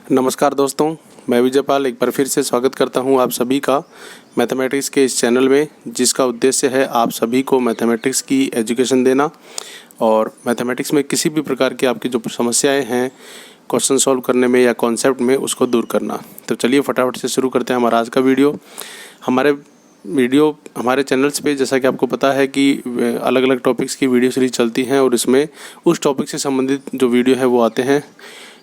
नमस्कार दोस्तों, मैं विजय पाल एक बार फिर से स्वागत करता हूं आप सभी का मैथमेटिक्स के इस चैनल में, जिसका उद्देश्य है आप सभी को मैथमेटिक्स की एजुकेशन देना और मैथमेटिक्स में किसी भी प्रकार की आपकी जो समस्याएं हैं क्वेश्चन सॉल्व करने में या कॉन्सेप्ट में, उसको दूर करना। तो चलिए फटाफट से शुरू करते हैं हमारा आज का वीडियो। हमारे चैनल्स पे जैसा कि आपको पता है कि अलग अलग टॉपिक्स की वीडियो सीरीज चलती हैं और इसमें उस टॉपिक से संबंधित जो वीडियो है वो आते हैं।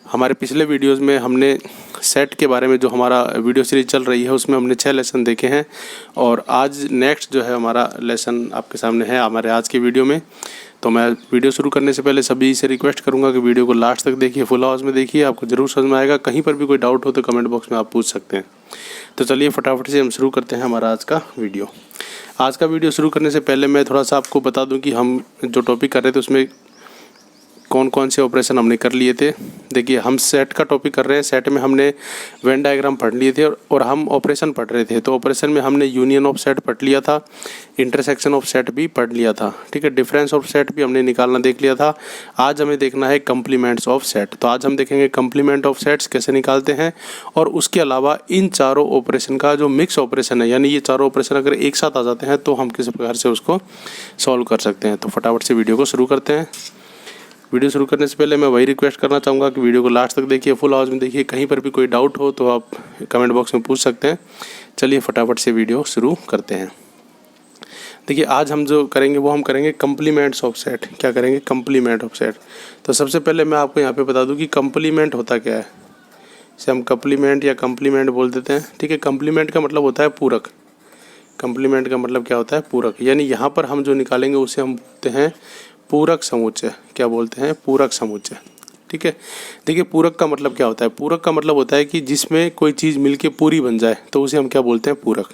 हमारे पिछले वीडियोस में हमने सेट के बारे में जो हमारा वीडियो सीरीज चल रही है उसमें हमने 6 लेसन देखे हैं और आज नेक्स्ट जो है हमारा लेसन आपके सामने है हमारे आज के वीडियो में। तो मैं वीडियो शुरू करने से पहले सभी से रिक्वेस्ट करूंगा कि वीडियो को लास्ट तक देखिए, फुल आवाज़ में देखिए, आपको ज़रूर समझ में आएगा। कहीं पर भी कोई डाउट हो तो कमेंट बॉक्स में आप पूछ सकते हैं। तो चलिए फटाफट से हम शुरू करते हैं हमारा आज का वीडियो। आज का वीडियो शुरू करने से पहले मैं थोड़ा सा आपको बता दूं कि हम जो टॉपिक कर रहे थे उसमें कौन कौन से ऑपरेशन हमने कर लिए थे। देखिए, हम सेट का टॉपिक कर रहे हैं। सेट में हमने वेन डायग्राम पढ़ लिए थे और हम ऑपरेशन पढ़ रहे थे। तो ऑपरेशन में हमने यूनियन ऑफ सेट पढ़ लिया था, इंटरसेक्शन ऑफ सेट भी पढ़ लिया था, ठीक है। डिफरेंस ऑफ सेट भी हमने निकालना देख लिया था। आज हमें देखना है कंप्लीमेंट्स ऑफ सेट। तो आज हम देखेंगे कंप्लीमेंट ऑफ सेट्स कैसे निकालते हैं और उसके अलावा इन चारों ऑपरेशन का जो मिक्स ऑपरेशन है, यानी ये चारों ऑपरेशन अगर एक साथ आ जाते हैं तो हम किस प्रकार से उसको सॉल्व कर सकते हैं। तो फटाफट से वीडियो को शुरू करते हैं। वीडियो शुरू करने से पहले मैं वही रिक्वेस्ट करना चाहूँगा कि वीडियो को लास्ट तक देखिए, फुल आवाज़ में देखिए। कहीं पर भी कोई डाउट हो तो आप कमेंट बॉक्स में पूछ सकते हैं। चलिए फटाफट से वीडियो शुरू करते हैं। देखिए, आज हम जो करेंगे वो हम करेंगे कंप्लीमेंट्स ऑफ सेट। क्या करेंगे? Complement of set. तो सबसे पहले मैं आपको यहाँ पे बता दूँ कि कंप्लीमेंट होता क्या है। इसे हम कंप्लीमेंट या कंप्लीमेंट बोल देते हैं, ठीक है। कंप्लीमेंट का मतलब होता है पूरक। कंप्लीमेंट का मतलब क्या होता है? पूरक। यानी यहाँ पर हम जो निकालेंगे उसे हम बोलते हैं पूरक समुच्चय। क्या बोलते हैं? पूरक समुच्चय, ठीक है। देखिए, पूरक का मतलब क्या होता है? पूरक का मतलब होता है कि जिसमें कोई चीज़ मिलके पूरी बन जाए तो उसे हम क्या बोलते हैं? पूरक।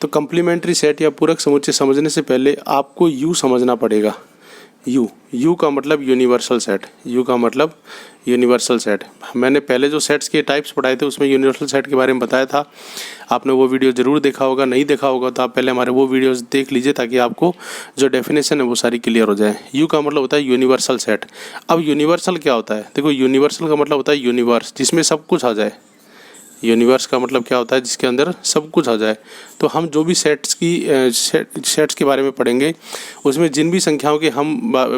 तो कंप्लीमेंट्री सेट या पूरक समुच्चय समझने से पहले आपको यू समझना पड़ेगा। यू का मतलब यूनिवर्सल सेट। यू का मतलब यूनिवर्सल सेट। मैंने पहले जो सेट्स के टाइप्स पढ़ाए थे उसमें यूनिवर्सल सेट के बारे में बताया था। आपने वो वीडियो ज़रूर देखा होगा, नहीं देखा होगा तो आप पहले हमारे वो वीडियोस देख लीजिए ताकि आपको जो डेफिनेशन है वो सारी क्लियर हो जाए। यू का मतलब होता है यूनिवर्सल सेट। अब यूनिवर्सल क्या होता है? देखो, यूनिवर्सल का मतलब होता है यूनिवर्स, जिसमें सब कुछ आ जाए। यूनिवर्स का मतलब क्या होता है? जिसके अंदर सब कुछ आ जाए। तो हम जो भी सेट्स के बारे में पढ़ेंगे उसमें जिन भी संख्याओं के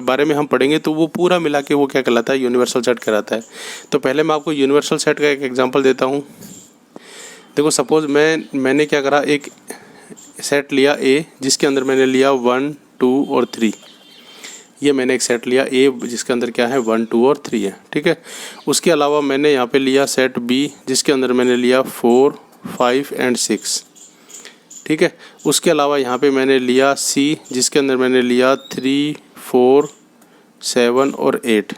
बारे में हम पढ़ेंगे तो वो पूरा मिला के वो क्या कहलाता है? यूनिवर्सल सेट कहलाता है। तो पहले मैं आपको यूनिवर्सल सेट का एक एग्जांपल देता हूँ। देखो, सपोज मैंने क्या करा, एक सेट लिया ए जिसके अंदर मैंने लिया 1, 2 और 3। ये मैंने एक सेट लिया ए जिसके अंदर क्या है? 1, 2 और 3 है, ठीक है। उसके अलावा मैंने यहाँ पे लिया सेट बी जिसके अंदर मैंने लिया 4, 5 एंड 6, ठीक है। उसके अलावा यहाँ पे मैंने लिया सी जिसके अंदर मैंने लिया 3, 4, 7 और 8।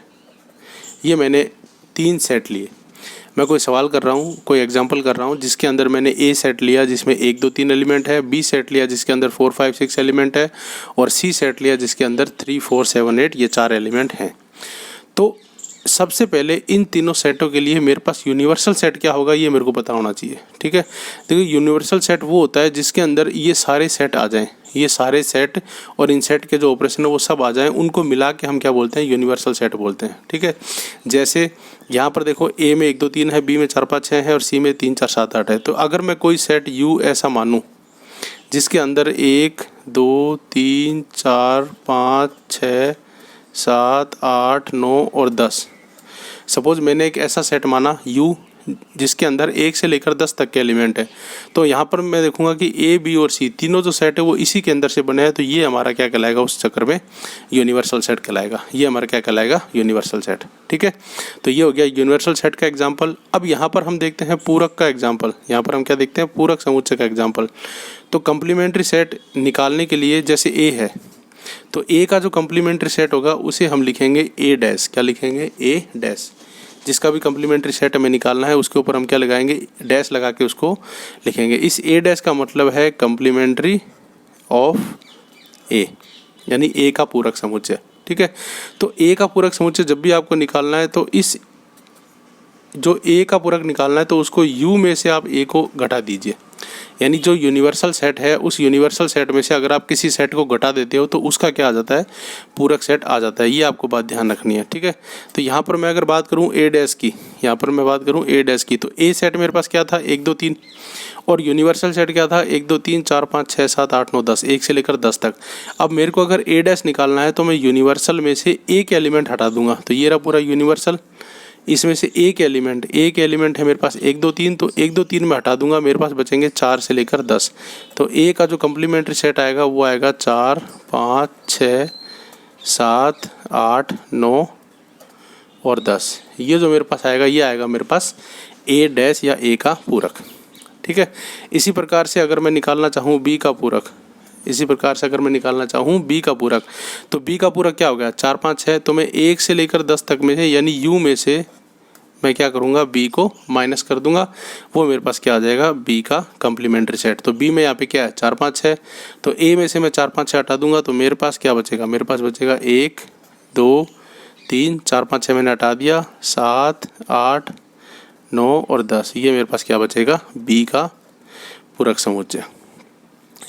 ये मैंने 3 सेट लिए। मैं कोई सवाल कर रहा हूँ, कोई एग्जांपल कर रहा हूँ जिसके अंदर मैंने ए सेट लिया जिसमें 1, 2, 3 एलिमेंट है, बी सेट लिया जिसके अंदर 4, 5, 6 एलिमेंट है और सी सेट लिया जिसके अंदर 3, 4, 7, 8 ये 4 एलिमेंट हैं। तो सबसे पहले इन तीनों सेटों के लिए मेरे पास यूनिवर्सल सेट क्या होगा ये मेरे को पता होना चाहिए, ठीक है। देखिए, यूनिवर्सल सेट वो होता है जिसके अंदर ये सारे सेट आ जाएं, ये सारे सेट और इन सेट के जो ऑपरेशन है वो सब आ जाएं, उनको मिला के हम क्या बोलते हैं? यूनिवर्सल सेट बोलते हैं, ठीक है। जैसे यहाँ पर देखो, ए में 1, 2, 3 है, बी में 4, 5, 6 है और सी में 3, 4, 7, 8 है। तो अगर मैं कोई सेट यू ऐसा मानूँ जिसके अंदर 1, 2, 3, 4, 5, 6, 7, 8, 9 और 10, सपोज मैंने एक ऐसा सेट माना यू जिसके अंदर 1 से लेकर 10 तक के एलिमेंट है। तो यहाँ पर मैं देखूंगा कि ए, बी और सी तीनों जो सेट है वो इसी के अंदर से बने हैं। तो ये हमारा क्या कहलाएगा? उस चक्कर में यूनिवर्सल सेट कहलाएगा। ये हमारा क्या कहलाएगा? यूनिवर्सल सेट, ठीक है। तो ये हो गया यूनिवर्सल सेट का एग्जाम्पल। अब यहाँ पर हम देखते हैं पूरक का एग्जाम्पल। यहाँ पर हम क्या देखते हैं? पूरक समुच्चय का एग्जाम्पल। तो कंप्लीमेंट्री सेट निकालने के लिए जैसे ए है तो ए का जो कंप्लीमेंट्री सेट होगा उसे हम लिखेंगे ए डैश। क्या लिखेंगे? ए डैश। जिसका भी कंप्लीमेंट्री सेट हमें निकालना है उसके ऊपर हम क्या लगाएंगे? डैश लगा के उसको लिखेंगे। इस ए डैश का मतलब है कंप्लीमेंट्री ऑफ ए, यानी ए का पूरक समुच्चय, ठीक है। तो ए का पूरक समुच्चय जब भी आपको निकालना है तो इस जो ए का पूरक निकालना है तो उसको यू में से आप ए को घटा दीजिए। यानी जो यूनिवर्सल सेट है उस यूनिवर्सल सेट में से अगर आप किसी सेट को घटा देते हो तो उसका क्या आ जाता है, पूरक सेट आ जाता है। ये आपको बात ध्यान रखनी है, ठीक है। तो यहाँ पर मैं अगर बात करूँ ए डैश की, यहाँ पर मैं बात करूँ ए डैश की, तो ए सेट मेरे पास क्या था 1 2 3, और यूनिवर्सल सेट क्या था 1 2 3 4 5 6 7 8 9 10, 1 से लेकर 10 तक। अब मेरे को अगर ए डैश निकालना है तो मैं यूनिवर्सल में से एक एलिमेंट हटा दूंगा, तो ये रहा पूरा यूनिवर्सल, इसमें से एक एलिमेंट है मेरे पास 1 2 3, तो 1 2 3 में हटा दूंगा, मेरे पास बचेंगे 4 से लेकर 10। तो ए का जो कम्प्लीमेंट्री सेट आएगा वो आएगा 4 5 6 7 8 9 और 10। ये जो मेरे पास आएगा ये आएगा मेरे पास ए डैश या ए का पूरक, ठीक है। इसी प्रकार से अगर मैं निकालना चाहूँ बी का पूरक, इसी प्रकार से अगर मैं निकालना चाहूँ बी का पूरक, तो बी का पूरक क्या हो गया 4 5 6, तो मैं 1 से लेकर 10 तक में से यानी यू में से मैं क्या करूँगा बी को माइनस कर दूंगा, वो मेरे पास क्या आ जाएगा बी का कम्प्लीमेंट्री सेट। तो बी में यहाँ पे क्या है 4 5 6, तो ए में से मैं 4 5 6 हटा दूंगा, तो मेरे पास क्या बचेगा, मेरे पास बचेगा 1 2 3 4 5 6 मैंने हटा दिया, 7 8 9 और 10, ये मेरे पास क्या बचेगा बी का पूरक समुच्चय,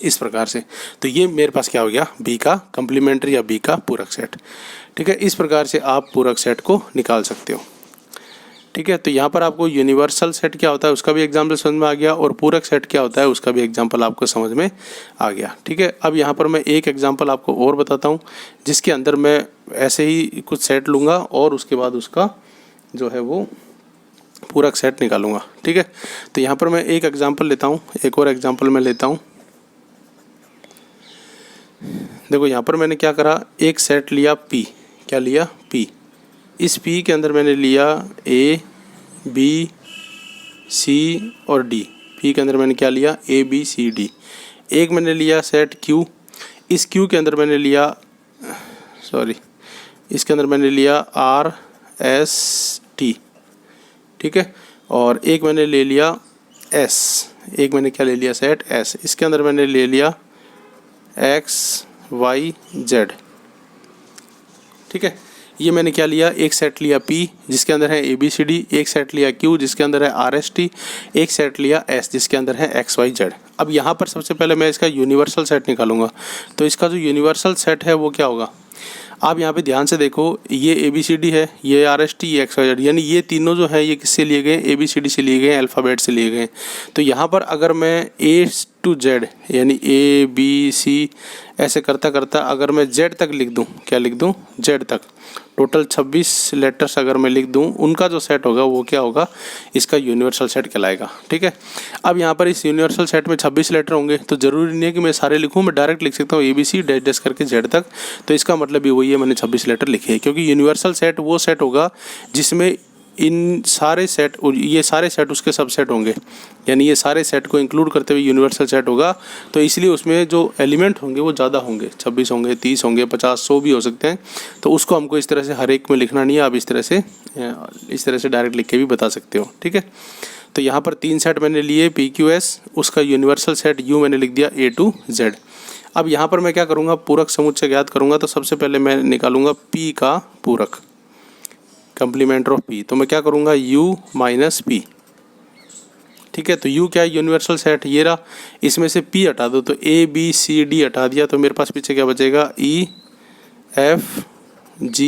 इस प्रकार से। तो ये मेरे पास क्या हो गया बी का कम्प्लीमेंट्री या बी का पूरक सेट, ठीक है। इस प्रकार से आप पूरक सेट को निकाल सकते हो, ठीक है। तो यहाँ पर आपको यूनिवर्सल सेट क्या होता है उसका भी एग्जाम्पल समझ में आ गया, और पूरक सेट क्या होता है उसका भी एग्जाम्पल आपको समझ में आ गया, ठीक है। अब यहाँ पर मैं एक एग्जाम्पल आपको और बताता हूँ, जिसके अंदर मैं ऐसे ही कुछ सेट लूँगा और उसके बाद उसका जो है वो पूरक सेट निकालूंगा, ठीक है। तो यहाँ पर मैं एक एग्जाम्पल लेता हूँ, एक और एग्जाम्पल मैं लेता हूँ। देखो यहाँ पर मैंने क्या करा, एक सेट लिया P, क्या लिया P, इस P के अंदर मैंने लिया A B C और D, P के अंदर मैंने क्या लिया A B C D। एक मैंने लिया सेट Q, इस Q के अंदर मैंने लिया इसके अंदर मैंने लिया R S T, ठीक है। और एक मैंने ले लिया S, एक मैंने क्या ले लिया सेट S, इसके अंदर मैंने ले लिया X Y Z, ठीक है। ये मैंने क्या लिया, एक सेट लिया P जिसके अंदर है ABCD, एक सेट लिया Q जिसके अंदर है RST, एक सेट लिया S जिसके अंदर है XYZ। अब यहाँ पर सबसे पहले मैं इसका यूनिवर्सल सेट निकालूंगा, तो इसका जो यूनिवर्सल सेट है वो क्या होगा, आप यहाँ पे ध्यान से देखो, ये ABCD है, ये RST, ये XYZ, यानी ये तीनों जो है ये किससे लिए गए, ABCD से लिए गए, अल्फ़ाबेट से लिए गए। तो यहाँ पर अगर मैं A to Z यानी A B C ऐसे करता करता अगर मैं Z तक लिख दूँ, क्या लिख दूँ Z तक, टोटल 26 लेटर्स अगर मैं लिख दूँ, उनका जो सेट होगा वो क्या होगा, इसका यूनिवर्सल सेट कहलाएगा, ठीक है। अब यहाँ पर इस यूनिवर्सल सेट में 26 लेटर होंगे, तो ज़रूरी नहीं है कि मैं सारे लिखूँ, मैं डायरेक्ट लिख सकता हूँ ABC डैश डैश करके Z तक। तो इसका मतलब भी वही है, मैंने 26 लेटर लिखे हैं, क्योंकि यूनिवर्सल सेट वो सेट होगा जिसमें इन सारे सेट, ये सारे सेट उसके सबसेट होंगे, यानी ये सारे सेट को इंक्लूड करते हुए यूनिवर्सल सेट होगा। तो इसलिए उसमें जो एलिमेंट होंगे वो ज़्यादा होंगे, 26 होंगे, 30 होंगे, 50 100 भी हो सकते हैं। तो उसको हमको इस तरह से हर एक में लिखना नहीं है, आप इस तरह से डायरेक्ट लिख के भी बता सकते हो, ठीक है। तो यहाँ पर 3 सेट मैंने लिए PQS, उसका यूनिवर्सल सेट U मैंने लिख दिया A to Z। अब यहाँ पर मैं क्या करूँगा, पूरक समुच्चय ज्ञात करूँगा। तो सबसे पहले मैं निकालूंगा P का पूरक, कम्प्लीमेंट ऑफ P। तो मैं क्या करूँगा U माइनस P, ठीक है। तो U क्या है, यूनिवर्सल सेट ये रहा, इसमें से P हटा दो, तो A B C D हटा दिया, तो मेरे पास पीछे क्या बचेगा E F G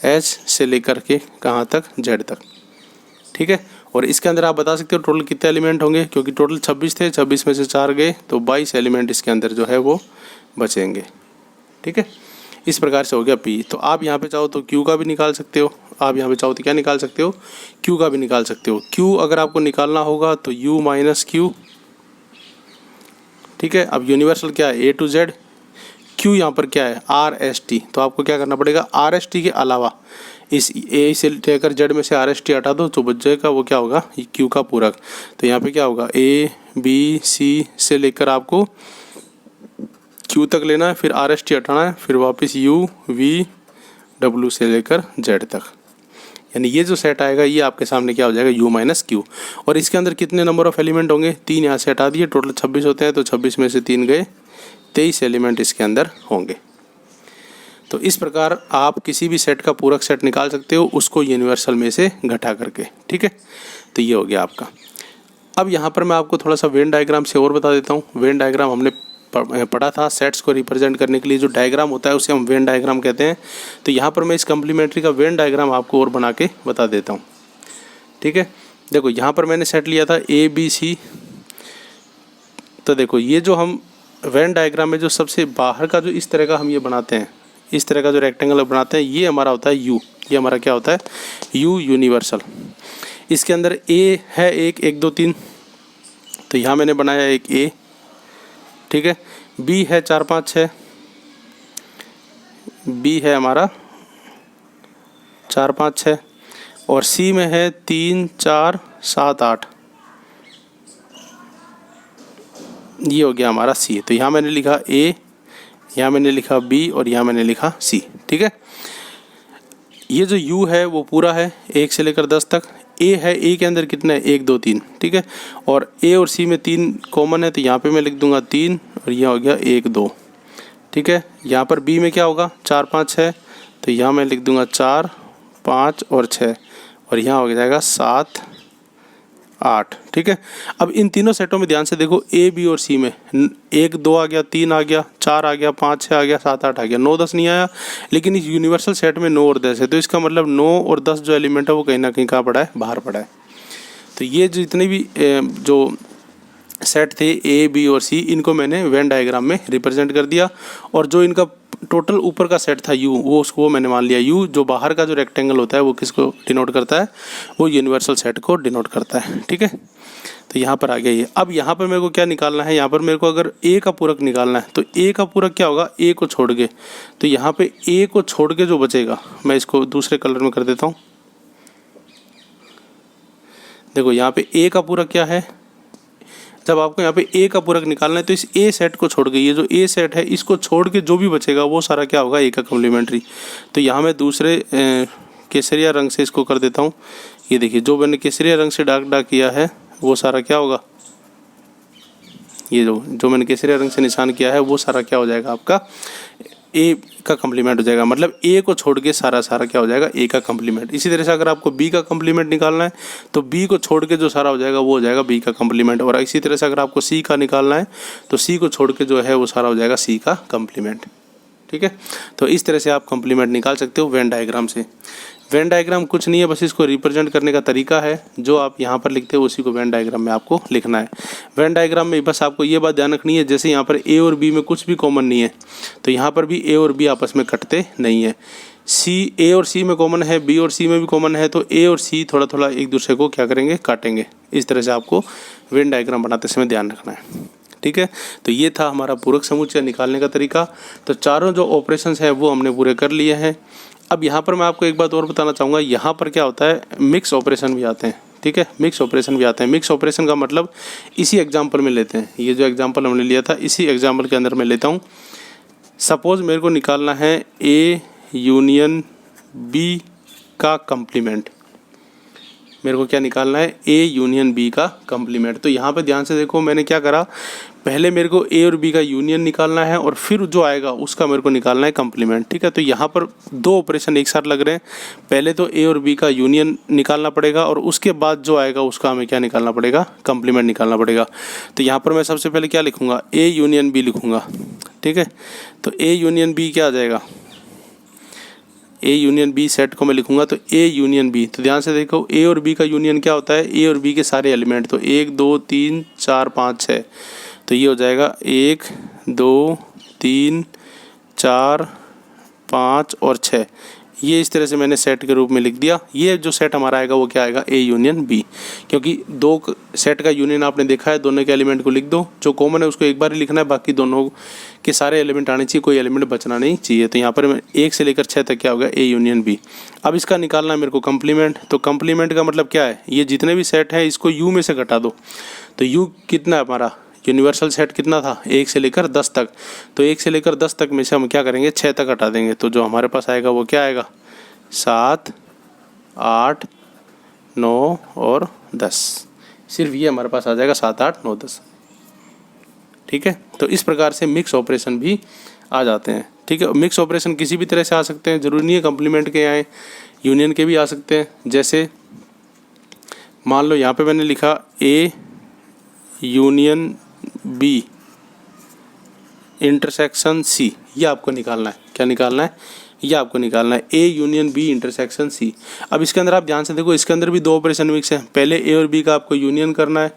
H से लेकर के कहाँ तक Z तक, ठीक है। और इसके अंदर आप बता सकते हो टोटल कितने एलिमेंट होंगे, क्योंकि टोटल 26 थे, 26 में से 4 गए, तो 22 एलिमेंट इसके अंदर जो है वो बचेंगे, ठीक है। इस प्रकार से हो गया P। तो आप यहाँ पे चाहो तो Q का भी निकाल सकते हो, आप यहाँ पे चाहो तो क्या निकाल सकते हो, Q का भी निकाल सकते हो। Q अगर आपको निकालना होगा तो U माइनस Q, ठीक है। अब यूनिवर्सल क्या है A to Z, Q यहाँ पर क्या है RST, तो आपको क्या करना पड़ेगा, RST के अलावा इस A से लेकर Z में से RST हटा दो, तो बच जाएगा वो क्या होगा Q का पूरक। तो यहाँ पे क्या होगा A B C से लेकर आपको Q तक लेना है, फिर RST हटाना है, फिर वापस U V W से लेकर Z तक, यानी ये जो सेट आएगा ये आपके सामने क्या हो जाएगा U माइनस Q। और इसके अंदर कितने नंबर ऑफ एलिमेंट होंगे, 3 यहाँ से हटा दिए, टोटल 26 होते हैं, तो 26 में से 3 गए, 23 एलिमेंट इसके अंदर होंगे। तो इस प्रकार आप किसी भी सेट का पूरक सेट निकाल सकते हो, उसको यूनिवर्सल में से घटा करके, ठीक है। तो ये हो गया आपका। अब यहाँ पर मैं आपको थोड़ा सा वेन डायग्राम से और बता देता हूँ। वेन डायग्राम हमने पढ़ा था, सेट्स को रिप्रेजेंट करने के लिए जो डायग्राम होता है उसे हम वेन डायग्राम कहते हैं। तो यहाँ पर मैं इस कम्प्लीमेंट्री का वेन डायग्राम आपको और बना के बता देता हूँ। ठीक है, देखो यहाँ पर मैंने सेट लिया था ABC। तो देखो ये जो हम वेन डायग्राम में जो सबसे बाहर का जो इस तरह का हम ये बनाते हैं, इस तरह का जो रेक्टेंगल बनाते हैं, ये हमारा होता है U। ये हमारा क्या होता है? U universal. इसके अंदर A है 1 1 2 3, तो यहाँ मैंने बनाया एक A। ठीक है, B है 4 5 6, B है हमारा 4 5 6, और C में है 3 4 7 8। ये हो गया हमारा C। तो यहाँ मैंने लिखा A, यहाँ मैंने लिखा B और यहाँ मैंने लिखा C। ठीक है, ये जो U है वो पूरा है 1 से लेकर 10 तक। A है, A के अंदर कितना है? 1 2 3। ठीक है, और A और C में 3 कॉमन है, तो यहाँ पे मैं लिख दूंगा 3 और यहाँ हो गया 1 2। ठीक है, यहाँ पर B में क्या होगा? 4 5 6, तो यहाँ मैं लिख दूंगा 4 5 और 6, और यहाँ हो जाएगा 7 8। ठीक है, अब इन तीनों सेटों में ध्यान से देखो, A B और C में 1 2 आ गया, 3 आ गया, 4 आ गया, 5 6 आ गया, 7 8 आ गया, 9 10 नहीं आया। लेकिन इस यूनिवर्सल सेट में 9 और 10 है, तो इसका मतलब 9 और 10 जो एलिमेंट है वो कहीं ना कहीं कहाँ पड़ा है? बाहर पड़ा है। तो ये जितने भी जो सेट थे A B और C, इनको मैंने वेन डायग्राम में रिप्रेजेंट कर दिया। और जो इनका टोटल ऊपर का सेट था U, वो उसको मैंने मान लिया U। जो बाहर का जो रेक्टेंगल होता है वो किसको डिनोट करता है? वो यूनिवर्सल सेट को डिनोट करता है। ठीक है, तो यहाँ पर आ गया ये। अब यहाँ पर मेरे को क्या निकालना है? यहाँ पर मेरे को अगर A का पूरक निकालना है, तो A का पूरक क्या होगा? A को छोड़ के। तो यहाँ पे A को छोड़ के जो बचेगा, मैं इसको दूसरे कलर में कर देता हूँ। देखो यहाँ पे A का पूरक क्या है? जब आपको यहाँ पे A का पूरक निकालना है, तो इस A सेट को छोड़ के, ये जो A सेट है इसको छोड़ के जो भी बचेगा वो सारा क्या होगा? A का कम्प्लीमेंट्री। तो यहाँ मैं दूसरे केसरिया रंग से इसको कर देता हूँ। ये देखिए, जो मैंने केसरिया रंग से डार्क किया है वो सारा क्या होगा? ये जो मैंने केसरिया रंग से निशान किया है वो सारा क्या हो जाएगा? आपका A का कम्प्लीमेंट हो जाएगा। मतलब A को छोड़ के सारा क्या हो जाएगा? A का कम्प्लीमेंट। इसी तरह से अगर आपको B का कम्प्लीमेंट निकालना है, तो B को छोड़ के जो सारा हो जाएगा वो हो जाएगा B का कम्प्लीमेंट। और इसी तरह से अगर आपको C का निकालना है, तो C को छोड़ के जो है वो सारा हो जाएगा C का कम्प्लीमेंट। ठीक है, तो इस तरह से आप कम्प्लीमेंट निकाल सकते हो वेन डायग्राम से। वेन डायग्राम कुछ नहीं है, बस इसको रिप्रेजेंट करने का तरीका है। जो आप यहाँ पर लिखते हो उसी को वेन डायग्राम में आपको लिखना है। वेन डायग्राम में बस आपको ये बात ध्यान रखनी है, जैसे यहाँ पर A और B में कुछ भी कॉमन नहीं है, तो यहाँ पर भी A और B आपस में कटते नहीं है। A और C में कॉमन है, B और C में भी कॉमन है, तो A और C थोड़ा थोड़ा एक दूसरे को क्या करेंगे? काटेंगे। इस तरह से आपको वेन डायग्राम बनाते समय ध्यान रखना है। ठीक है, तो ये था हमारा पूरक समुच्चय निकालने का तरीका। तो चारों जो ऑपरेशंस हैं वो हमने पूरे कर लिए हैं। अब यहाँ पर मैं आपको एक बात और बताना चाहूँगा, यहाँ पर क्या होता है? मिक्स ऑपरेशन भी आते हैं। ठीक है, मिक्स ऑपरेशन भी आते हैं। मिक्स ऑपरेशन का मतलब इसी एग्जाम्पल में लेते हैं। ये जो एग्जाम्पल हमने लिया था, इसी एग्जाम्पल के अंदर मैं लेता हूँ। सपोज मेरे को निकालना है A यूनियन B का कम्प्लीमेंट। मेरे को क्या निकालना है? A यूनियन B का कम्प्लीमेंट। तो यहाँ पे ध्यान से देखो, मैंने क्या करा? पहले मेरे को A और B का यूनियन निकालना है, और फिर जो आएगा उसका मेरे को निकालना है कम्प्लीमेंट। ठीक है, तो यहाँ पर दो ऑपरेशन एक साथ लग रहे हैं। पहले तो A और B का यूनियन निकालना पड़ेगा, और उसके बाद जो आएगा उसका हमें क्या निकालना पड़ेगा? कम्प्लीमेंट निकालना पड़ेगा। तो यहाँ पर मैं सबसे पहले क्या लिखूँगा? A यूनियन B लिखूँगा। ठीक है, तो A यूनियन B क्या आ जाएगा? A यूनियन B सेट को मैं लिखूंगा तो A यूनियन B। तो ध्यान से देखो, A और B का यूनियन क्या होता है? A और B के सारे एलिमेंट। तो 1 2 3 4 5 6, तो ये हो जाएगा 1 2 3 4 5 और 6। ये इस तरह से मैंने सेट के रूप में लिख दिया। ये जो सेट हमारा आएगा वो क्या आएगा? A union B। क्योंकि दो सेट का यूनियन आपने देखा है, दोनों के एलिमेंट को लिख दो। जो कॉमन है उसको एक बार ही लिखना है, बाकी दोनों के सारे एलिमेंट आने चाहिए, कोई एलिमेंट बचना नहीं चाहिए। तो यहाँ पर 1 से लेकर 6 तक क्या होगा? A union B। अब इसका निकालना है मेरे को कम्प्लीमेंट। तो कम्प्लीमेंट का मतलब क्या है? ये जितने भी सेट हैं इसको U में से घटा दो। तो U कितना है हमारा? यूनिवर्सल सेट कितना था? 1 से लेकर 10 तक। तो 1 से लेकर 10 तक में से हम क्या करेंगे? 6 तक हटा देंगे। तो जो हमारे पास आएगा वो क्या आएगा? 7 8 9 और 10। सिर्फ ये हमारे पास आ जाएगा 7 8 9 10। ठीक है, तो इस प्रकार से मिक्स ऑपरेशन भी आ जाते हैं। ठीक है, मिक्स ऑपरेशन किसी भी तरह से आ सकते हैं, ज़रूरी नहीं है कम्प्लीमेंट के आए, यूनियन के भी आ सकते हैं। जैसे मान लो यहाँ पे मैंने लिखा A union B intersection C, ये आपको निकालना है। क्या निकालना है? ये आपको निकालना है A union B intersection C. अब इसके अंदर आप ध्यान से देखो, इसके अंदर भी दो ऑपरेशन मिक्स है। पहले ए और बी का आपको यूनियन करना है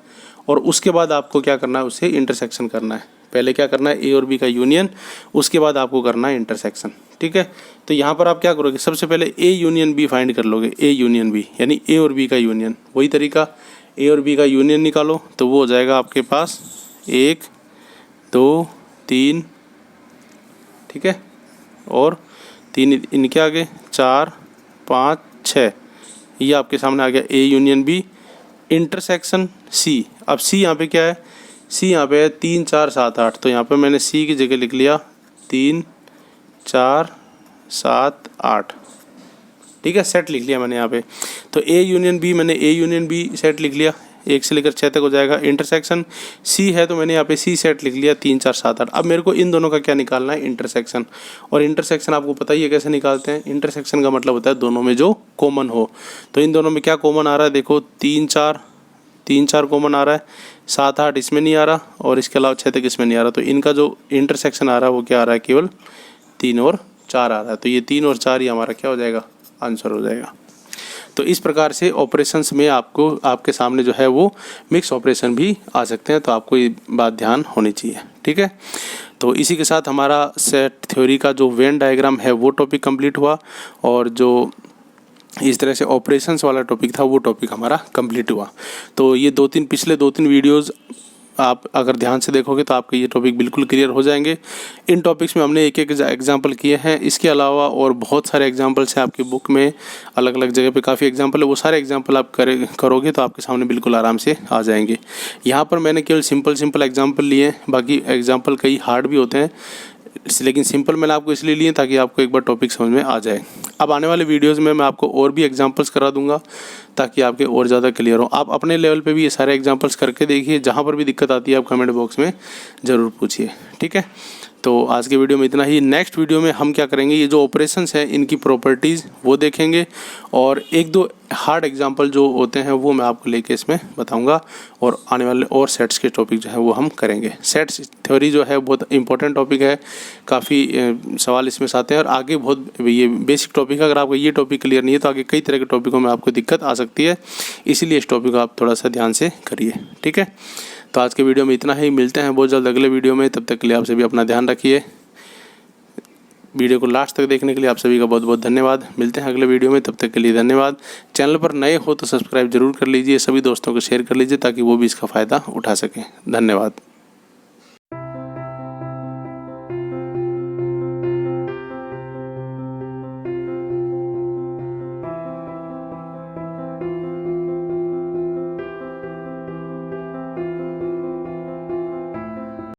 और उसके बाद आपको क्या करना है, उससे इंटरसेक्शन करना है। पहले क्या करना है, ए और बी का यूनियन, उसके बाद आपको करना है इंटरसेक्शन। ठीक है, तो यहाँ पर आप क्या करोगे, सबसे पहले ए यूनियन बी फाइंड कर लोगे। ए यूनियन बी यानी ए और बी का यूनियन, वही तरीका, ए और बी का यूनियन निकालो तो वो हो जाएगा आपके पास 1 2 3, ठीक है, और 3 इनके आगे 4 5 6, ये आपके सामने आ गया A union B intersection C. अब सी यहाँ पे क्या है, सी यहाँ पे है 3 4 7 8, तो यहाँ पे मैंने सी की जगह लिख लिया 3 4 7 8, ठीक है, सेट लिख लिया मैंने यहाँ पे। तो ए यूनियन बी, मैंने ए यूनियन बी सेट लिख लिया, 1 से लेकर 6 तक हो जाएगा। इंटरसेक्शन सी है तो मैंने यहाँ पे सी सेट लिख लिया 3 4 7 8। अब मेरे को इन दोनों का क्या निकालना है, इंटरसेक्शन। और इंटरसेक्शन आपको पता ही है कैसे निकालते हैं। इंटरसेक्शन का मतलब होता है दोनों में जो कॉमन हो। तो इन दोनों में क्या कॉमन आ रहा है, देखो 3 4 कॉमन आ रहा है, 7 8 इसमें नहीं आ रहा और इसके अलावा 6 तक इसमें नहीं आ रहा। तो इनका जो इंटरसेक्शन आ रहा है वो क्या आ रहा है, केवल 3 और 4 आ रहा है। तो ये 3 और 4 ही हमारा क्या हो जाएगा, आंसर हो जाएगा। तो इस प्रकार से ऑपरेशंस में आपको, आपके सामने जो है वो मिक्स ऑपरेशन भी आ सकते हैं, तो आपको ये बात ध्यान होनी चाहिए। ठीक है, तो इसी के साथ हमारा सेट थ्योरी का जो वेन डायग्राम है वो टॉपिक कंप्लीट हुआ, और जो इस तरह से ऑपरेशंस वाला टॉपिक था वो टॉपिक हमारा कंप्लीट हुआ। तो ये पिछले 2-3 वीडियोज़ आप अगर ध्यान से देखोगे तो आपके ये टॉपिक बिल्कुल क्लियर हो जाएंगे। इन टॉपिक्स में हमने एक एग्जांपल किए हैं, इसके अलावा और बहुत सारे एग्जांपल्स हैं आपकी बुक में, अलग अलग जगह पे काफ़ी एग्जांपल है। वो सारे एग्जांपल आप करोगे तो आपके सामने बिल्कुल आराम से आ जाएंगे। यहाँ पर मैंने केवल सिंपल एग्जाम्पल लिए हैं, बाकी एग्जाम्पल कई हार्ड भी होते हैं, लेकिन सिंपल मैंने आपको इसलिए लिए ताकि आपको एक बार टॉपिक समझ में आ जाए। अब आने वाले वीडियोस में मैं आपको और भी एग्जांपल्स करा दूंगा ताकि आपके और ज़्यादा क्लियर हो। आप अपने लेवल पे भी ये सारे एग्जांपल्स करके देखिए, जहाँ पर भी दिक्कत आती है आप कमेंट बॉक्स में ज़रूर पूछिए। ठीक है, तो आज के वीडियो में इतना ही। नेक्स्ट वीडियो में हम क्या करेंगे, ये जो ऑपरेशंस हैं इनकी प्रॉपर्टीज़ वो देखेंगे, और 1-2 हार्ड एग्जांपल जो होते हैं वो मैं आपको लेके इसमें बताऊंगा, और आने वाले और सेट्स के टॉपिक जो है वो हम करेंगे। सेट्स थ्योरी जो है बहुत इंपॉर्टेंट टॉपिक है, काफ़ी सवाल इसमें से आते हैं, और आगे बहुत ये बेसिक टॉपिक है। अगर आपको ये टॉपिक क्लियर नहीं है तो आगे कई तरह के टॉपिकों में आपको दिक्कत आ सकती है, इसीलिए इस टॉपिक को आप थोड़ा सा ध्यान से करिए। ठीक है, तो आज के वीडियो में इतना ही, मिलते हैं बहुत जल्द अगले वीडियो में। तब तक के लिए आप सभी अपना ध्यान रखिए। वीडियो को लास्ट तक देखने के लिए आप सभी का बहुत बहुत धन्यवाद। मिलते हैं अगले वीडियो में, तब तक के लिए धन्यवाद। चैनल पर नए हो तो सब्सक्राइब जरूर कर लीजिए, सभी दोस्तों को शेयर कर लीजिए ताकि वो भी इसका फ़ायदा उठा सकें। धन्यवाद।